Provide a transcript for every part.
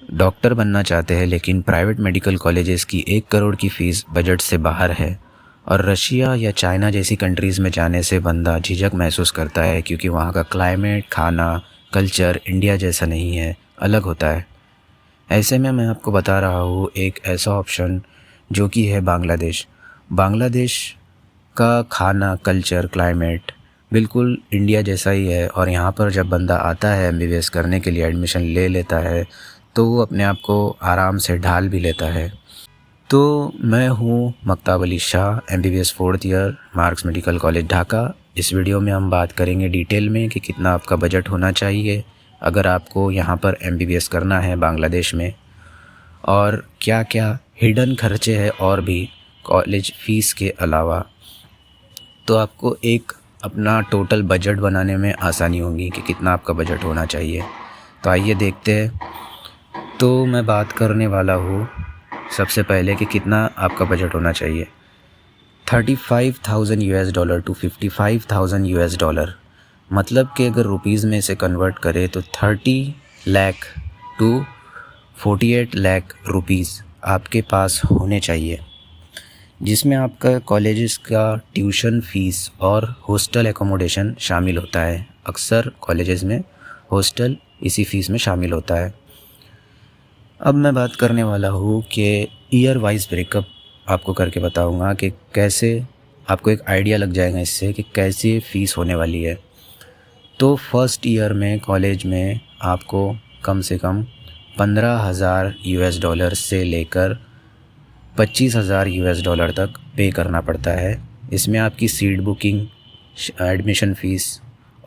Doctor बनना चाहते हैं लेकिन प्राइवेट मेडिकल कॉलेजेस की 1 करोड़ की फ़ीस बजट से बाहर है। और रशिया या चाइना जैसी कंट्रीज़ में जाने से बंदा झिझक महसूस करता है क्योंकि वहाँ का क्लाइमेट, खाना, कल्चर इंडिया जैसा नहीं है, अलग होता है। ऐसे में मैं आपको बता रहा हूँ एक ऐसा ऑप्शन जो कि है बांग्लादेश। बांग्लादेश का खाना, कल्चर, क्लाइमेट बिल्कुल इंडिया जैसा ही है और यहाँ पर जब बंदा आता है एमबीबीएस करने के लिए, एडमिशन ले लेता है तो वो अपने आप को आराम से ढाल भी लेता है। तो मैं हूँ Maktab Ali Shah, MBBS 4th year, Marks medical college Dhaka. इस वीडियो में हम बात करेंगे डिटेल में कि कितना आपका बजट होना चाहिए अगर आपको यहाँ पर एमबीबीएस करना है बांग्लादेश में, और क्या क्या हिडन खर्चे हैं और भी कॉलेज फ़ीस के अलावा। तो आपको एक अपना टोटल बजट बनाने में आसानी होगी कि कितना आपका बजट होना चाहिए। तो आइए देखते हैं। तो मैं बात करने वाला हूँ सबसे पहले कि कितना आपका बजट होना चाहिए। $35,000 टू $55,000, मतलब कि अगर रुपीज़ में इसे कन्वर्ट करें तो 30 लाख टू 48 लाख रुपीज़ आपके पास होने चाहिए, जिसमें आपका कॉलेजेस का ट्यूशन फ़ीस और हॉस्टल एकोमोडेशन शामिल होता है। अक्सर कॉलेजेस में हॉस्टल इसी फ़ीस में शामिल होता है। अब मैं बात करने वाला हूँ कि ईयर वाइज ब्रेकअप आपको करके बताऊँगा कि कैसे आपको एक आइडिया लग जाएगा इससे कि कैसे फ़ीस होने वाली है। तो फर्स्ट ईयर में कॉलेज में आपको कम से कम $15,000 से लेकर $25,000 तक पे करना पड़ता है। इसमें आपकी सीट बुकिंग, एडमिशन फ़ीस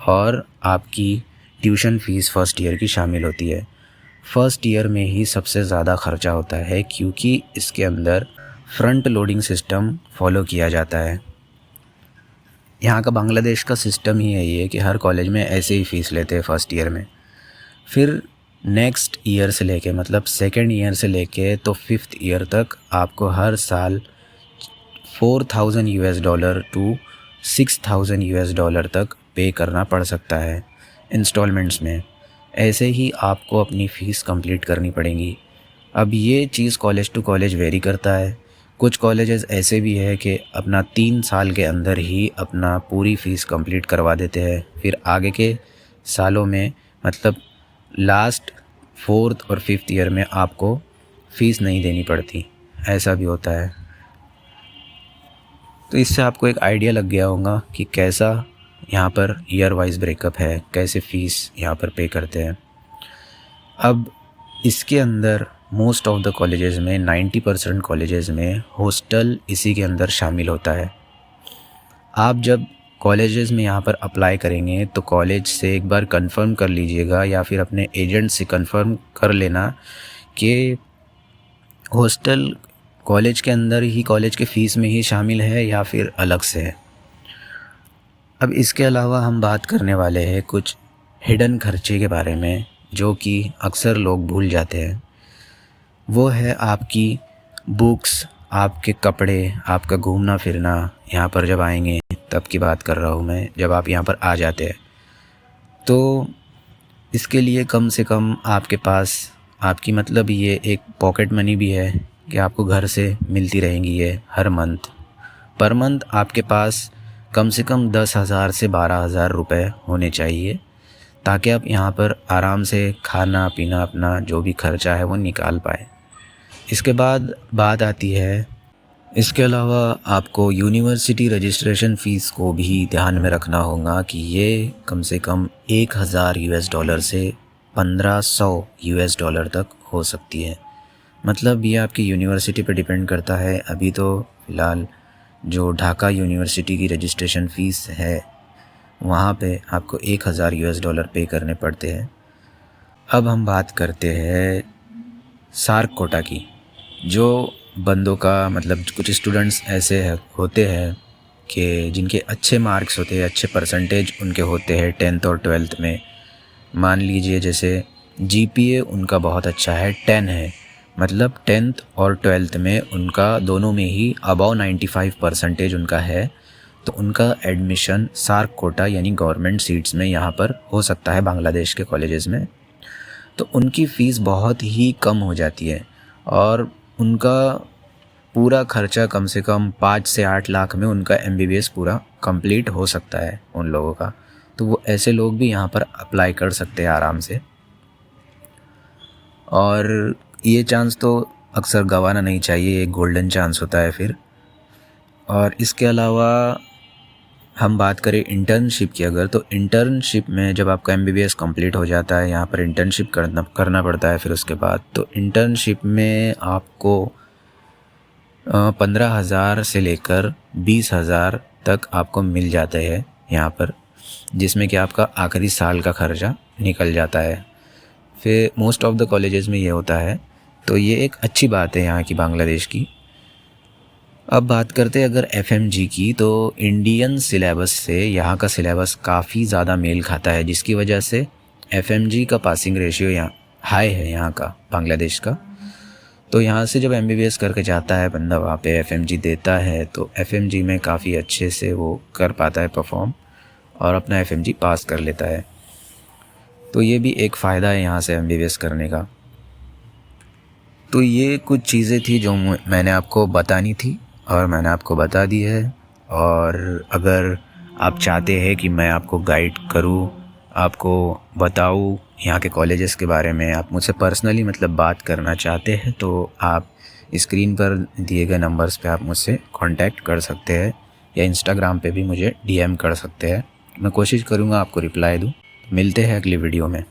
और आपकी ट्यूशन फ़ीस फ़र्स्ट ईयर की शामिल होती है। फ़र्स्ट ईयर में ही सबसे ज़्यादा ख़र्चा होता है क्योंकि इसके अंदर फ्रंट लोडिंग सिस्टम फॉलो किया जाता है। यहाँ का बांग्लादेश का सिस्टम ही यही है कि हर कॉलेज में ऐसे ही फ़ीस लेते हैं फ़र्स्ट ईयर में। फिर नेक्स्ट ईयर से लेके, मतलब सेकेंड ईयर से लेके तो 5th ईयर तक आपको हर साल $4,000 टू $6,000 तक पे करना पड़ सकता है इंस्टॉलमेंट्स में। ऐसे ही आपको अपनी फ़ीस कंप्लीट करनी पड़ेगी। अब ये चीज़ कॉलेज टू कॉलेज वेरी करता है। कुछ कॉलेजेस ऐसे भी है कि अपना 3 साल के अंदर ही अपना पूरी फ़ीस कंप्लीट करवा देते हैं, फिर आगे के सालों में, मतलब लास्ट 4th और 5th ईयर में आपको फ़ीस नहीं देनी पड़ती, ऐसा भी होता है। तो इससे आपको एक आइडिया लग गया होगा कि कैसा यहाँ पर ईयर वाइज ब्रेकअप है, कैसे फ़ीस यहाँ पर पे करते हैं। अब इसके अंदर मोस्ट ऑफ द कॉलेजेस में 90% कॉलेजेस में हॉस्टल इसी के अंदर शामिल होता है। आप जब कॉलेजेस में यहाँ पर अप्लाई करेंगे तो कॉलेज से एक बार कंफर्म कर लीजिएगा या फिर अपने एजेंट से कंफर्म कर लेना कि हॉस्टल कॉलेज के अंदर ही, कॉलेज के फ़ीस में ही शामिल है या फिर अलग से है। अब इसके अलावा हम बात करने वाले हैं कुछ हिडन खर्चे के बारे में जो कि अक्सर लोग भूल जाते हैं। वो है आपकी बुक्स, आपके कपड़े, आपका घूमना फिरना। यहाँ पर जब आएंगे तब की बात कर रहा हूँ मैं, जब आप यहाँ पर आ जाते हैं तो इसके लिए कम से कम आपके पास, आपकी मतलब ये एक पॉकेट मनी भी है कि आपको घर से मिलती रहेंगी ये हर मंथ। पर मंथ आपके पास कम से कम 10,000 से 12,000 रुपये होने चाहिए ताकि आप यहाँ पर आराम से खाना पीना, अपना जो भी खर्चा है वो निकाल पाए। इसके बाद बात आती है, इसके अलावा आपको यूनिवर्सिटी रजिस्ट्रेशन फ़ीस को भी ध्यान में रखना होगा कि ये कम से कम $1,000 से $1,500 तक हो सकती है। मतलब ये आपकी यूनिवर्सिटी पर डिपेंड करता है। अभी तो फ़िलहाल जो ढाका यूनिवर्सिटी की रजिस्ट्रेशन फ़ीस है वहाँ पे आपको $1,000 पे करने पड़ते हैं। अब हम बात करते हैं सार्क कोटा की। जो बंदों का, मतलब कुछ स्टूडेंट्स ऐसे होते हैं कि जिनके अच्छे मार्क्स होते हैं, अच्छे परसेंटेज उनके होते हैं 10th और 12th में। मान लीजिए जैसे जीपीए उनका बहुत अच्छा है, 10 है, मतलब 10th और 12th में उनका दोनों में ही अबव 95 परसेंटेज उनका है, तो उनका एडमिशन सार्क कोटा यानी गवर्नमेंट सीट्स में यहाँ पर हो सकता है बांग्लादेश के कॉलेजेस में। तो उनकी फ़ीस बहुत ही कम हो जाती है और उनका पूरा खर्चा कम से कम 5 से 8 लाख में उनका MBBS पूरा कंप्लीट हो सकता है उन लोगों का। तो वो ऐसे लोग भी यहाँ पर अप्लाई कर सकते हैं आराम से, और ये चांस तो अक्सर गंवाना नहीं चाहिए, एक गोल्डन चांस होता है फिर। और इसके अलावा हम बात करें इंटर्नशिप की अगर, तो इंटर्नशिप में जब आपका MBBS कंप्लीट हो जाता है, यहाँ पर इंटर्नशिप करना पड़ता है फिर उसके बाद। तो इंटर्नशिप में आपको 15,000 से लेकर 20,000 तक आपको मिल जाते हैं यहाँ पर, जिसमें कि आपका आखिरी साल का खर्चा निकल जाता है। फिर मोस्ट ऑफ़ द कॉलेजेस में ये होता है, तो ये एक अच्छी बात है यहाँ की, बांग्लादेश की। अब बात करते हैं अगर FMG की, तो इंडियन सिलेबस से यहाँ का सिलेबस काफ़ी ज़्यादा मेल खाता है, जिसकी वजह से FMG का पासिंग रेशियो यहाँ हाई है, यहाँ का बांग्लादेश का। तो यहाँ से जब MBBS करके जाता है बंदा, वहाँ पे FMG देता है, तो FMG में काफ़ी अच्छे से वो कर पाता है परफॉर्म और अपना FMG पास कर लेता है। तो ये भी एक फ़ायदा है यहाँ से MBBS करने का। तो ये कुछ चीज़ें थी जो मैंने आपको बतानी थी और मैंने आपको बता दी है। और अगर आप चाहते हैं कि मैं आपको गाइड करूं, आपको बताऊं यहाँ के कॉलेजेस के बारे में, आप मुझसे पर्सनली मतलब बात करना चाहते हैं, तो आप स्क्रीन पर दिए गए नंबर्स पे आप मुझसे कांटेक्ट कर सकते हैं या इंस्टाग्राम पे भी मुझे DM कर सकते हैं। मैं कोशिश करूँगा आपको रिप्लाई दूँ। मिलते हैं अगली वीडियो में।